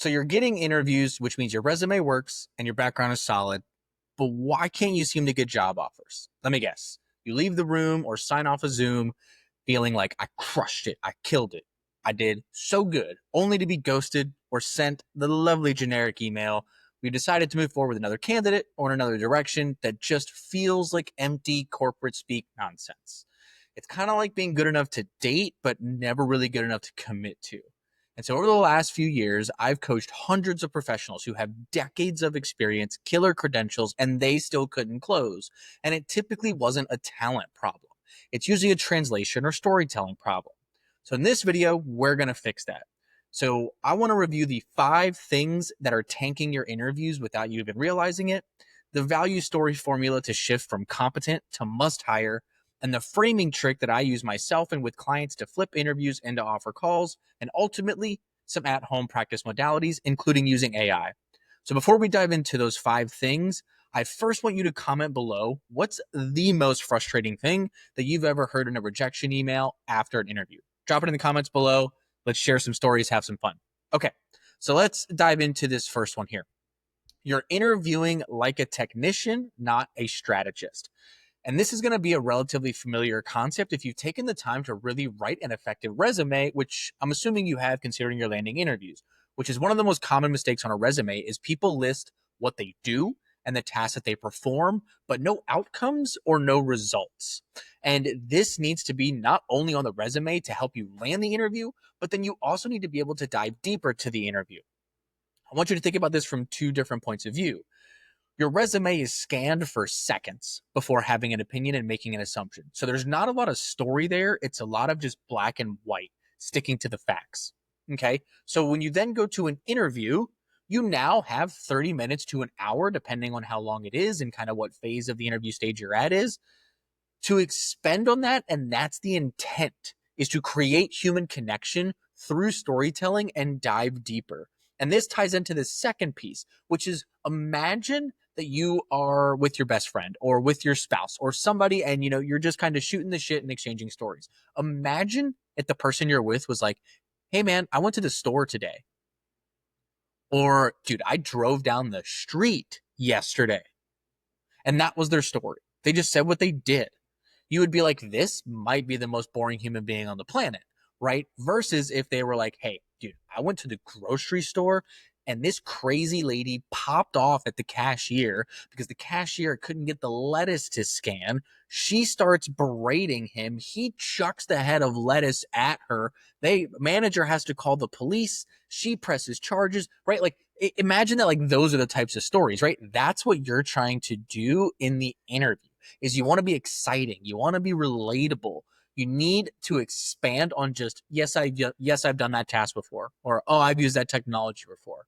So you're getting interviews, which means your resume works and your background is solid, but why can't you seem to get job offers? Let me guess. You leave the room or sign off a Zoom feeling like I crushed it, I killed it, I did so good, only to be ghosted or sent the lovely generic email. We decided to move forward with another candidate or in another direction that just feels like empty corporate speak nonsense. It's kind of like being good enough to date, but never really good enough to commit to. And so over the last few years, I've coached hundreds of professionals who have decades of experience, killer credentials, and they still couldn't close. And it typically wasn't a talent problem. It's usually a translation or storytelling problem. So in this video, we're going to fix that. So I want to review the 5 things that are tanking your interviews without you even realizing it, the value story formula to shift from competent to must hire, and the framing trick that I use myself and with clients to flip interviews into offer calls, and ultimately some at-home practice modalities, including using AI. So before we dive into those 5 things, I first want you to comment below what's the most frustrating thing that you've ever heard in a rejection email after an interview. Drop it in the comments below. Let's share some stories, have some fun. Okay, so let's dive into this first one here. You're interviewing like a technician, not a strategist. And this is going to be a relatively familiar concept if you've taken the time to really write an effective resume, which I'm assuming you have considering your landing interviews, which is one of the most common mistakes on a resume is people list what they do and the tasks that they perform, but no outcomes or no results. And this needs to be not only on the resume to help you land the interview, but then you also need to be able to dive deeper to the interview. I want you to think about this from 2 different points of view. Your resume is scanned for seconds before having an opinion and making an assumption. So there's not a lot of story there. It's a lot of just black and white, sticking to the facts. Okay. So when you then go to an interview, you now have 30 minutes to an hour, depending on how long it is and kind of what phase of the interview stage you're at is, to expend on that. And that's the intent, is to create human connection through storytelling and dive deeper. And this ties into the second piece, which is imagine that you are with your best friend or with your spouse or somebody and you're just kind of shooting the shit and exchanging stories. Imagine if the person you're with was like, "Hey man, I went to the store today." Or, "Dude, I drove down the street yesterday." And that was their story. They just said what they did. You would be like, this might be the most boring human being on the planet, right? Versus if they were like, "Hey, dude, I went to the grocery store and this crazy lady popped off at the cashier because the cashier couldn't get the lettuce to scan. She starts berating him. He chucks the head of lettuce at her. Manager has to call the police. She presses charges, right? Like, imagine that, like, those are the types of stories, right? That's what you're trying to do in the interview, is you want to be exciting. You want to be relatable. You need to expand on just, yes, I've done that task before, or, oh, I've used that technology before.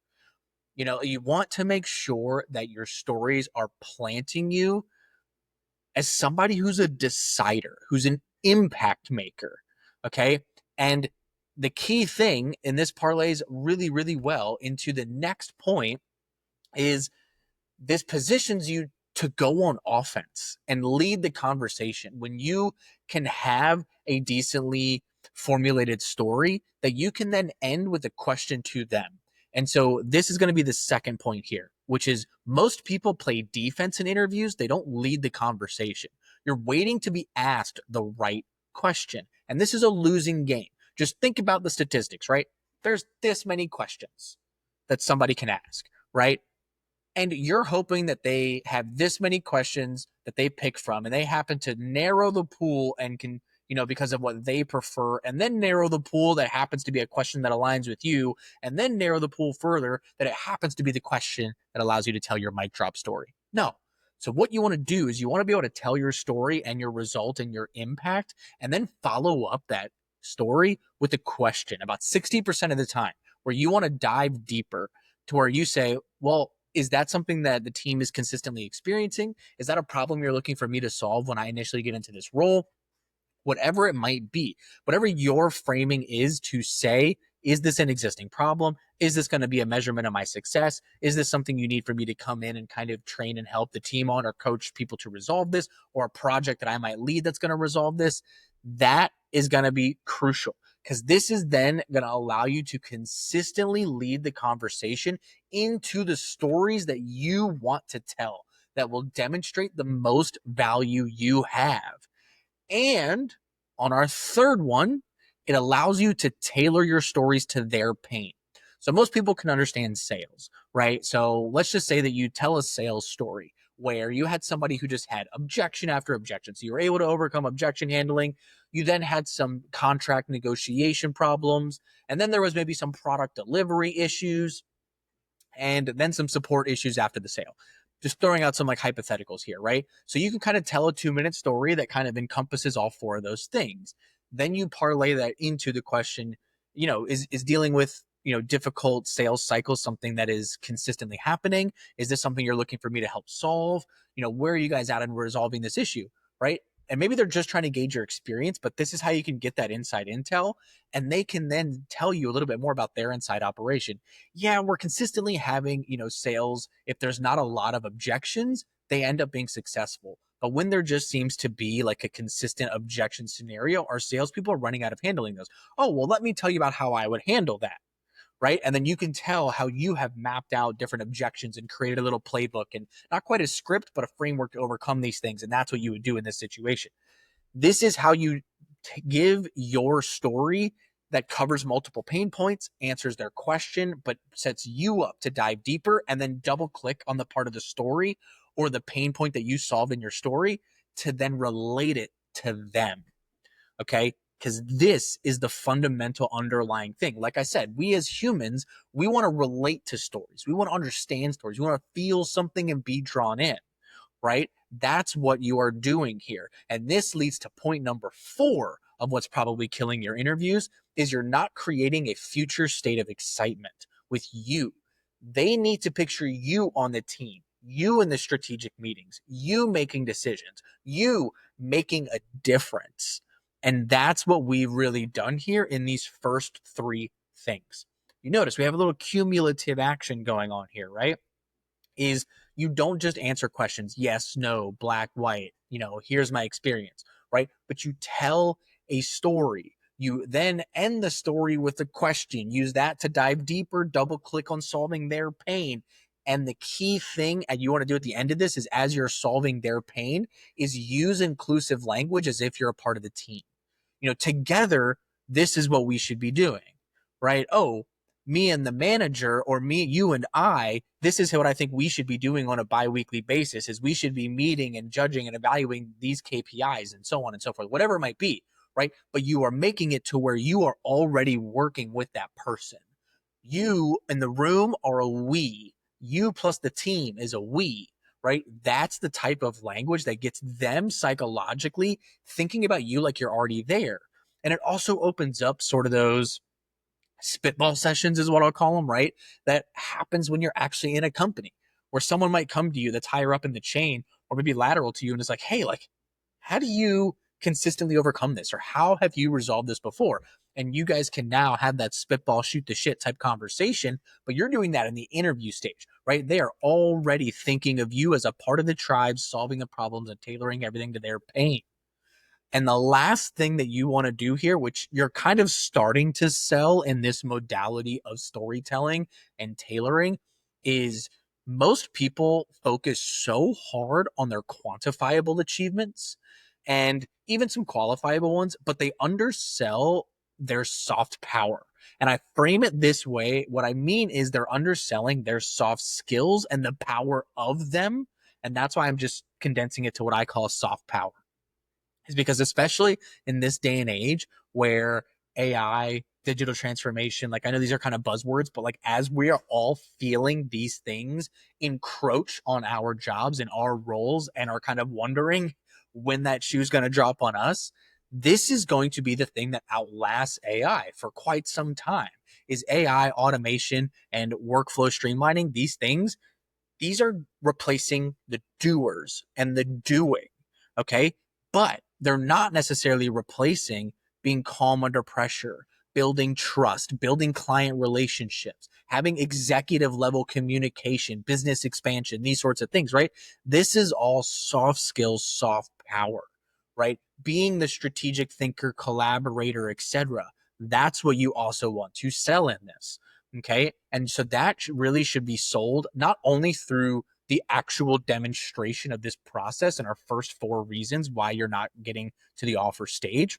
You want to make sure that your stories are planting you as somebody who's a decider, who's an impact maker. Okay. And the key thing, and this parlays really, really well into the next point, is this positions you to go on offense and lead the conversation. When you can have a decently formulated story that you can then end with a question to them. And so this is going to be the second point here, which is most people play defense in interviews. They don't lead the conversation. You're waiting to be asked the right question. And this is a losing game. Just think about the statistics, right? There's this many questions that somebody can ask, right? And you're hoping that they have this many questions that they pick from, and they happen to narrow the pool and can, because of what they prefer, and then narrow the pool that happens to be a question that aligns with you, and then narrow the pool further that it happens to be the question that allows you to tell your mic drop story. No. So what you want to do is you want to be able to tell your story and your result and your impact, and then follow up that story with a question about 60% of the time, where you want to dive deeper to where you say, well, is that something that the team is consistently experiencing? Is that a problem you're looking for me to solve when I initially get into this role? Whatever it might be, whatever your framing is to say, is this an existing problem? Is this going to be a measurement of my success? Is this something you need for me to come in and kind of train and help the team on or coach people to resolve this, or a project that I might lead that's going to resolve this? That is going to be crucial, because this is then going to allow you to consistently lead the conversation into the stories that you want to tell that will demonstrate the most value you have. And on our third one, it allows you to tailor your stories to their pain. So most people can understand sales, right? So let's just say that you tell a sales story where you had somebody who just had objection after objection. So you were able to overcome objection handling. You then had some contract negotiation problems. And then there was maybe some product delivery issues and then some support issues after the sale. Just throwing out some like hypotheticals here, right? So you can kind of tell a 2-minute story that kind of encompasses all four of those things. Then you parlay that into the question, is dealing with, difficult sales cycles something that is consistently happening? Is this something you're looking for me to help solve? Where are you guys at in resolving this issue, right? And maybe they're just trying to gauge your experience, but this is how you can get that inside intel. And they can then tell you a little bit more about their inside operation. Yeah, we're consistently having, sales. If there's not a lot of objections, they end up being successful. But when there just seems to be like a consistent objection scenario, our salespeople are running out of handling those. Oh, well, let me tell you about how I would handle that. Right. And then you can tell how you have mapped out different objections and created a little playbook and not quite a script, but a framework to overcome these things. And that's what you would do in this situation. This is how you give your story that covers multiple pain points, answers their question, but sets you up to dive deeper and then double click on the part of the story or the pain point that you solve in your story to then relate it to them. Okay. Because this is the fundamental underlying thing. Like I said, we as humans, we want to relate to stories. We want to understand stories. We want to feel something and be drawn in, right? That's what you are doing here. And this leads to point number 4 of what's probably killing your interviews is you're not creating a future state of excitement with you. They need to picture you on the team, you in the strategic meetings, you making decisions, you making a difference. And that's what we've really done here in these first 3 things. You notice we have a little cumulative action going on here, right? Is you don't just answer questions, yes, no, black, white, here's my experience, right? But you tell a story. You then end the story with a question, use that to dive deeper, double click on solving their pain. And the key thing and you want to do at the end of this is as you're solving their pain is use inclusive language as if you're a part of the team. Together, this is what we should be doing, right? Oh, me and the manager or me, you and I, this is what I think we should be doing on a bi-weekly basis is we should be meeting and judging and evaluating these KPIs and so on and so forth, whatever it might be, right? But you are making it to where you are already working with that person. You in the room are a we. You plus the team is a we, right? That's the type of language that gets them psychologically thinking about you like you're already there. And it also opens up sort of those spitball sessions is what I'll call them, right? That happens when you're actually in a company where someone might come to you that's higher up in the chain or maybe lateral to you and is like, hey, like, how do you consistently overcome this? Or how have you resolved this before? And you guys can now have that spitball, shoot the shit type conversation, but you're doing that in the interview stage, right? They are already thinking of you as a part of the tribe, solving the problems and tailoring everything to their pain. And the last thing that you want to do here, which you're kind of starting to sell in this modality of storytelling and tailoring, is most people focus so hard on their quantifiable achievements and even some qualifiable ones, but they undersell their soft power. And I frame it this way. What I mean is they're underselling their soft skills and the power of them. And that's why I'm just condensing it to what I call soft power is because especially in this day and age where AI, digital transformation, like I know these are kind of buzzwords, but like as we are all feeling these things encroach on our jobs and our roles and are kind of wondering when that shoe's going to drop on us, this is going to be the thing that outlasts AI for quite some time is AI automation and workflow streamlining. These are replacing the doers and the doing. Okay. But they're not necessarily replacing being calm under pressure, building trust, building client relationships, having executive level communication, business expansion, these sorts of things, right? This is all soft skills, soft power, right? Being the strategic thinker, collaborator, etc. That's what you also want to sell in this. Okay. And so that really should be sold not only through the actual demonstration of this process and our first 4 reasons why you're not getting to the offer stage,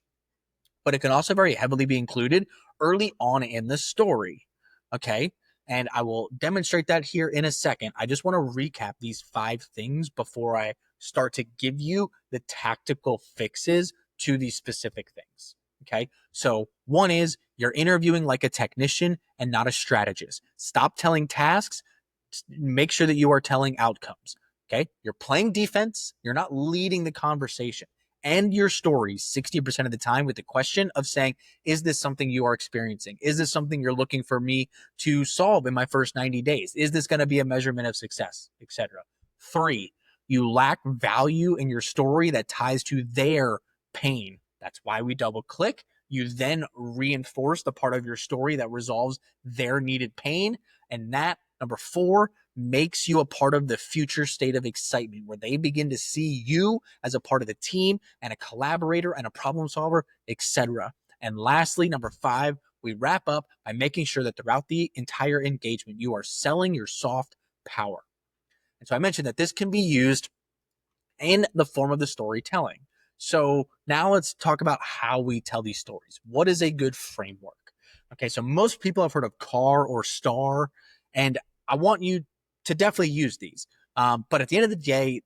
but it can also very heavily be included early on in the story. Okay. And I will demonstrate that here in a second. I just want to recap these 5 things before I start to give you the tactical fixes to these specific things. Okay. So, one is you're interviewing like a technician and not a strategist. Stop telling tasks. Make sure that you are telling outcomes. Okay. You're playing defense. You're not leading the conversation. End your story 60% of the time with the question of saying, is this something you are experiencing? Is this something you're looking for me to solve in my first 90 days? Is this going to be a measurement of success, etc.? 3, you lack value in your story that ties to their pain. That's why we double click. You then reinforce the part of your story that resolves their needed pain. And that, number 4, makes you a part of the future state of excitement where they begin to see you as a part of the team and a collaborator and a problem solver, etc. And lastly, number 5, we wrap up by making sure that throughout the entire engagement, you are selling your soft power. And so I mentioned that this can be used in the form of the storytelling. So now let's talk about how we tell these stories. What is a good framework? Okay, so most people have heard of CAR or STAR, and I want you to definitely use these. But at the end of the day,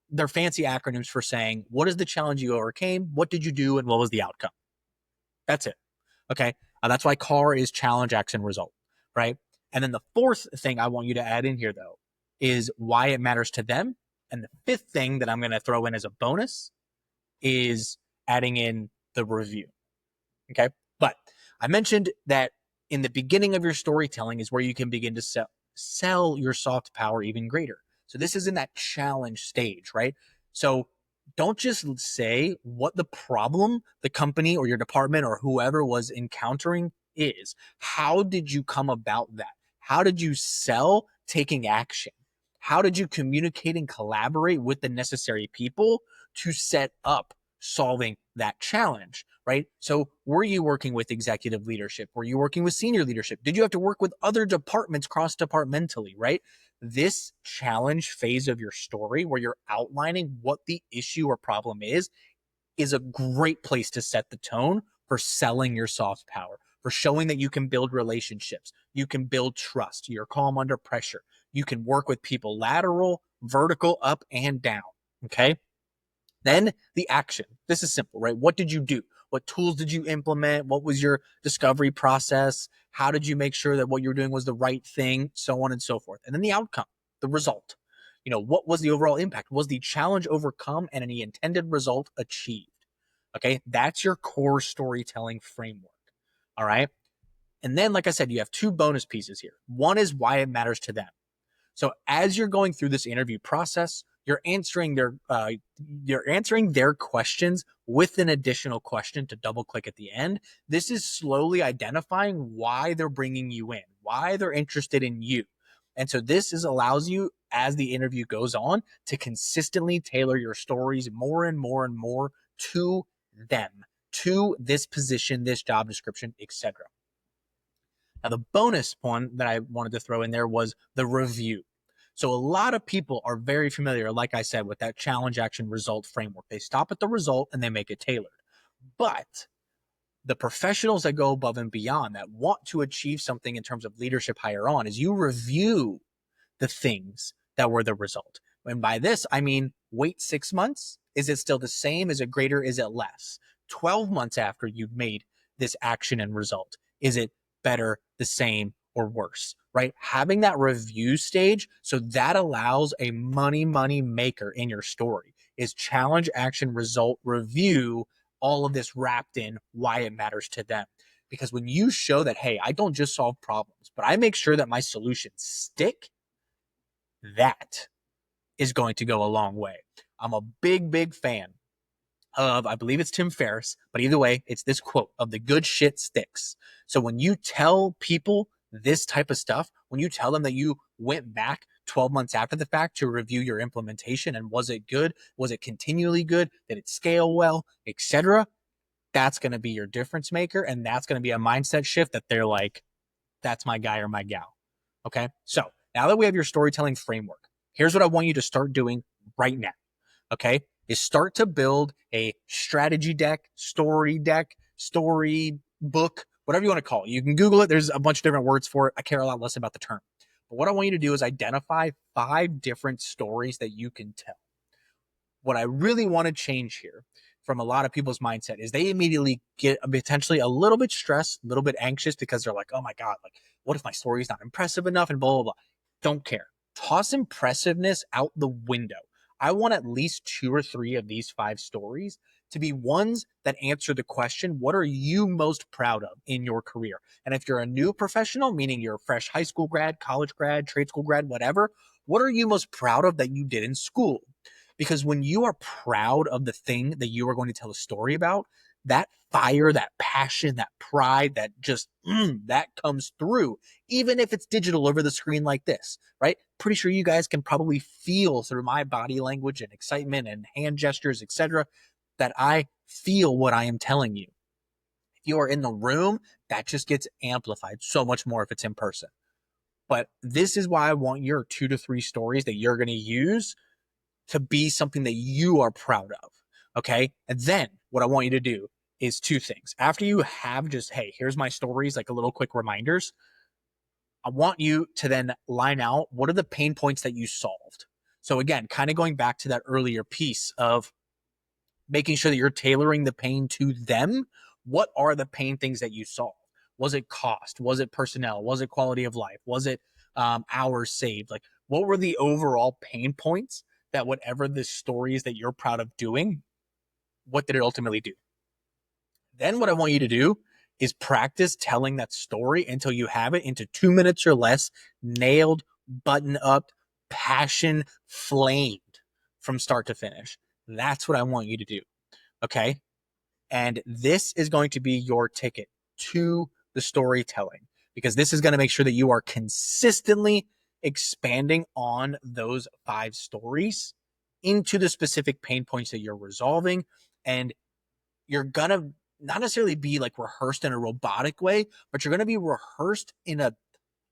they're fancy acronyms for saying, what is the challenge you overcame? What did you do? And what was the outcome? That's it. Okay. That's why CAR is challenge, action, result, right? And then the 4th thing I want you to add in here, though, is why it matters to them. And the 5th thing that I'm going to throw in as a bonus is adding in the review. Okay. But I mentioned that in the beginning of your storytelling is where you can begin to sell your soft power even greater. So this is in that challenge stage, right? So don't just say what the problem the company or your department or whoever was encountering is. How did you come about that? How did you sell taking action? How did you communicate and collaborate with the necessary people to set up solving that challenge, right? So were you working with executive leadership? Were you working with senior leadership? Did you have to work with other departments cross-departmentally, right? This challenge phase of your story where you're outlining what the issue or problem is a great place to set the tone for selling your soft power, for showing that you can build relationships, you can build trust, you're calm under pressure, you can work with people lateral, vertical, up, and down, okay? Then the action. This is simple, right? What did you do? What tools did you implement? What was your discovery process? How did you make sure that what you're doing was the right thing? So on and so forth. And then the outcome, the result. What was the overall impact? Was the challenge overcome and any intended result achieved? Okay, that's your core storytelling framework. All right. And then, like I said, you have 2 bonus pieces here. One is why it matters to them. So as you're going through this interview process, you're answering their questions with an additional question to double click at the end. This is slowly identifying why they're bringing you in, why they're interested in you. And so this allows you, as the interview goes on, to consistently tailor your stories more and more and more to them, to this position, this job description, etc. Now, the bonus one that I wanted to throw in there was the review. So a lot of people are very familiar, like I said, with that challenge, action, result framework. They stop at the result and they make it tailored. But the professionals that go above and beyond, that want to achieve something in terms of leadership higher on, is you review the things that were the result. And by this, I mean, wait 6 months. Is it still the same? Is it greater? Is it less? 12 months after you've made this action and result, is it better, the same, or worse, right? Having that review stage, so that allows a money maker in your story, is challenge, action, result, review, all of this wrapped in why it matters to them. Because when you show that, hey, I don't just solve problems, but I make sure that my solutions stick, that is going to go a long way. I'm a big fan of, I believe it's Tim Ferriss, but either way, it's this quote of the good shit sticks. So when you tell people this type of stuff, when you tell them that you went back 12 months after the fact to review your implementation and was it good? Was it continually good? Did it scale well, etc.? that's going to be your difference maker. And that's going to be a mindset shift that they're like, that's my guy or my gal. Okay. So now that we have your storytelling framework, here's what I want you to start doing right now. Okay. Is start to build a strategy deck, story book, whatever you want to call it. You can Google it. There's a bunch of different words for it. I care a lot less about the term. But what I want you to do is identify 5 different stories that you can tell. What I really want to change here from a lot of people's mindset is they immediately get potentially a little bit stressed, a little bit anxious because they're like, oh my God, like, what if my story is not impressive enough and blah, blah, blah. Don't care. Toss impressiveness out the window. I want at least 2 or 3 of these 5 stories to be ones that answer the question, what are you most proud of in your career? And if you're a new professional, meaning you're a fresh high school grad, college grad, trade school grad, whatever, what are you most proud of that you did in school? Because when you are proud of the thing that you are going to tell a story about, that fire, that passion, that pride, that just that comes through, even if it's digital over the screen like this, right? Pretty sure you guys can probably feel through my body language and excitement and hand gestures, etc., that I feel what I am telling you. If you are in the room, that just gets amplified so much more if it's in person. But this is why I want your 2 to 3 stories that you're going to use to be something that you are proud of. Okay. And then what I want you to do is 2 things. After you have just, hey, here's my stories, like a little quick reminders, I want you to then line out what are the pain points that you solved. So again, kind of going back to that earlier piece of making sure that you're tailoring the pain to them. What are the pain things that you solved? Was it cost? Was it personnel? Was it quality of life? Was it hours saved? Like, what were the overall pain points that whatever the stories that you're proud of doing, what did it ultimately do? Then what I want you to do is practice telling that story until you have it into 2 minutes or less, nailed, button up, passion flamed from start to finish. That's what I want you to do. Okay. And this is going to be your ticket to the storytelling, because this is going to make sure that you are consistently expanding on those 5 stories into the specific pain points that you're resolving. And you're going to not necessarily be like rehearsed in a robotic way, but you're going to be rehearsed in a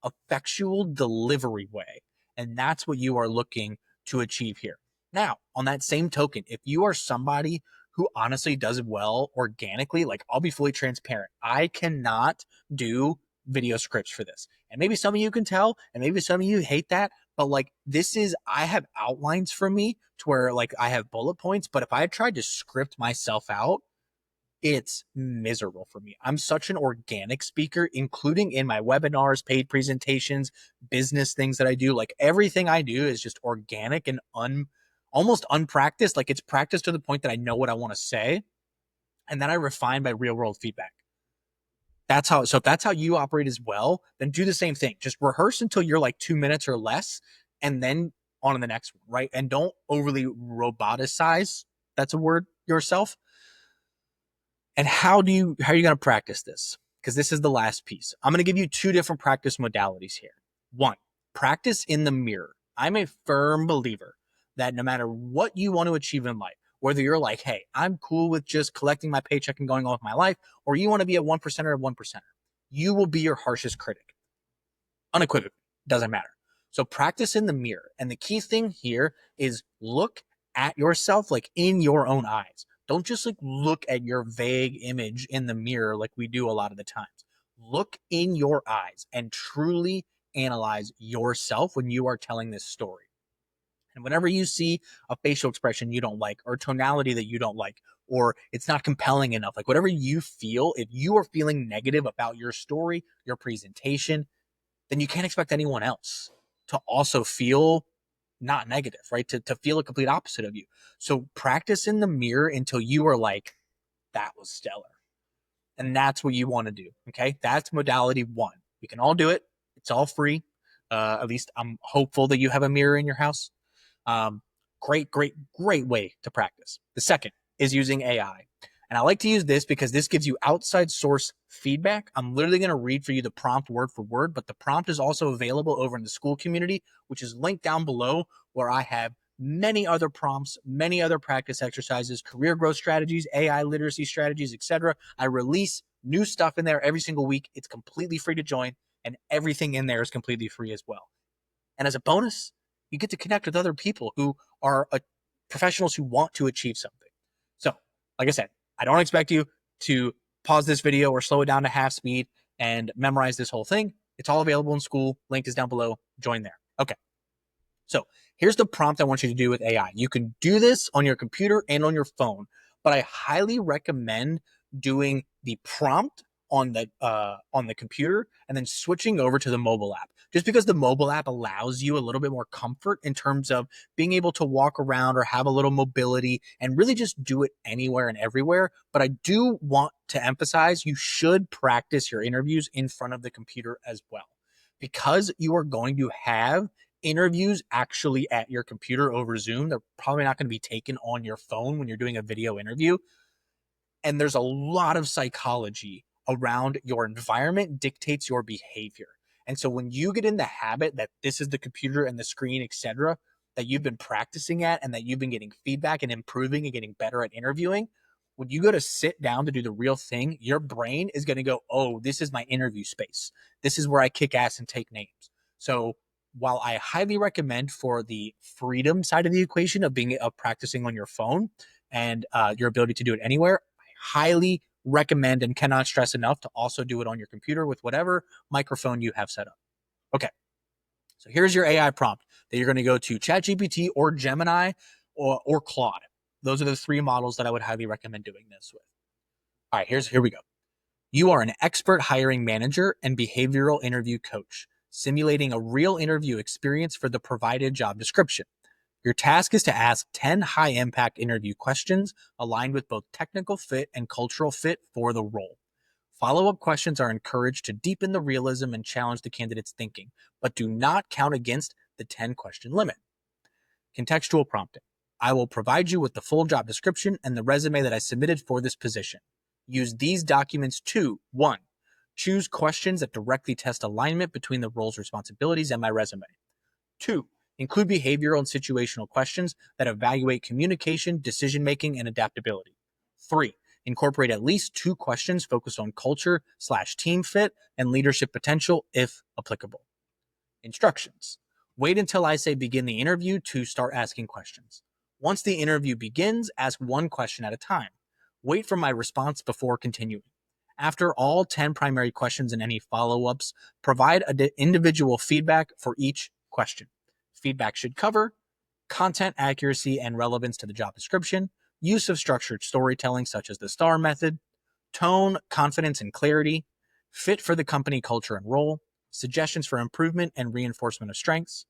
effectual delivery way. And that's what you are looking to achieve here. Now, on that same token, if you are somebody who honestly does well organically, like, I'll be fully transparent, I cannot do video scripts for this. And maybe some of you can tell, and maybe some of you hate that, but like, this is, I have outlines for me to where like I have bullet points, but if I tried to script myself out, it's miserable for me. I'm such an organic speaker, including in my webinars, paid presentations, business things that I do. Like, everything I do is just organic and almost unpracticed. Like, it's practiced to the point that I know what I want to say, and then I refine by real world feedback. That's how, so if that's how you operate as well, then do the same thing. Just rehearse until you're like 2 minutes or less, and then on to the next one, right? And don't overly roboticize, that's a word, yourself. And how are you going to practice this? Because this is the last piece. I'm going to give you 2 different practice modalities here. 1, practice in the mirror. I'm a firm believer that no matter what you want to achieve in life, whether you're like, hey, I'm cool with just collecting my paycheck and going on with my life, or you want to be a 1%er of 1%er, you will be your harshest critic. Unequivocally, doesn't matter. So practice in the mirror. And the key thing here is look at yourself like in your own eyes. Don't just like look at your vague image in the mirror like we do a lot of the times. Look in your eyes and truly analyze yourself when you are telling this story. And whenever you see a facial expression you don't like, or tonality that you don't like, or it's not compelling enough, like whatever you feel, if you are feeling negative about your story, your presentation, then you can't expect anyone else to also feel not negative, right? To feel a complete opposite of you. So practice in the mirror until you are like, that was stellar. And that's what you want to do. Okay. That's modality 1. We can all do it. It's all free. At least I'm hopeful that you have a mirror in your house. Great way to practice. The second is using AI. And I like to use this because this gives you outside source feedback. I'm literally going to read for you the prompt word for word, but the prompt is also available over in the school community, which is linked down below, where I have many other prompts, many other practice exercises, career growth strategies, AI literacy strategies, etc. I release new stuff in there every single week. It's completely free to join, and everything in there is completely free as well. And as a bonus, you get to connect with other people who are professionals who want to achieve something. So, like I said, I don't expect you to pause this video or slow it down to half speed and memorize this whole thing. It's all available in school. Link is down below. Join there. Okay. So here's the prompt I want you to do with AI. You can do this on your computer and on your phone, but I highly recommend doing the prompt on the computer and then switching over to the mobile app. Just because the mobile app allows you a little bit more comfort in terms of being able to walk around or have a little mobility and really just do it anywhere and everywhere. But I do want to emphasize you should practice your interviews in front of the computer as well, because you are going to have interviews actually at your computer over Zoom. They're probably not going to be taken on your phone when you're doing a video interview. And there's a lot of psychology around your environment dictates your behavior. And so when you get in the habit that this is the computer and the screen, etc., that you've been practicing at and that you've been getting feedback and improving and getting better at interviewing, when you go to sit down to do the real thing, your brain is going to go, oh, this is my interview space. This is where I kick ass and take names. So while I highly recommend for the freedom side of the equation of being practicing on your phone and your ability to do it anywhere, I highly recommend and cannot stress enough to also do it on your computer with whatever microphone you have set up. Okay, so here's your AI prompt that you're going to go to ChatGPT or Gemini or Claude. Those are the three models that I would highly recommend doing this with. All right, here we go. You are an expert hiring manager and behavioral interview coach, simulating a real interview experience for the provided job description. Your task is to ask 10 high-impact interview questions aligned with both technical fit and cultural fit for the role. Follow-up questions are encouraged to deepen the realism and challenge the candidate's thinking, but do not count against the 10-question limit. Contextual prompting. I will provide you with the full job description and the resume that I submitted for this position. Use these documents to 1. Choose questions that directly test alignment between the role's responsibilities and my resume. 2. Include behavioral and situational questions that evaluate communication, decision-making, and adaptability. 3. Incorporate at least 2 questions focused on culture/team fit and leadership potential if applicable. Instructions. Wait until I say begin the interview to start asking questions. Once the interview begins, ask 1 question at a time. Wait for my response before continuing. After all 10 primary questions and any follow-ups, provide individual feedback for each question. Feedback should cover content accuracy and relevance to the job description, use of structured storytelling such as the STAR method, tone, confidence, and clarity, fit for the company culture and role, suggestions for improvement and reinforcement of strengths.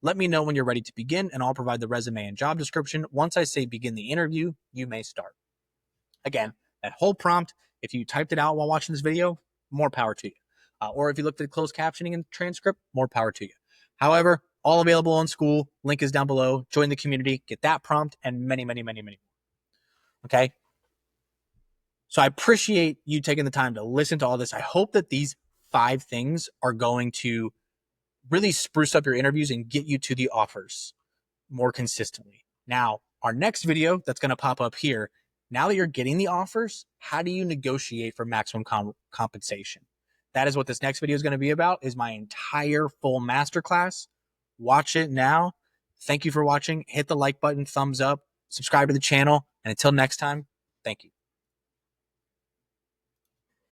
Let me know when you're ready to begin, and I'll provide the resume and job description. Once I say begin the interview, you may start. Again, that whole prompt, if you typed it out while watching this video, more power to you. Or if you looked at closed captioning and transcript, more power to you. However, all available on school. Link is down below. Join the community, get that prompt, and many, many, many, many more. Okay? So I appreciate you taking the time to listen to all this. I hope that these 5 things are going to really spruce up your interviews and get you to the offers more consistently. Now, our next video that's going to pop up here, now that you're getting the offers, how do you negotiate for maximum compensation? That is what this next video is going to be about, is my entire full masterclass. Watch it now. Thank you for watching. Hit the like button, thumbs up, subscribe to the channel, and until next time, thank you.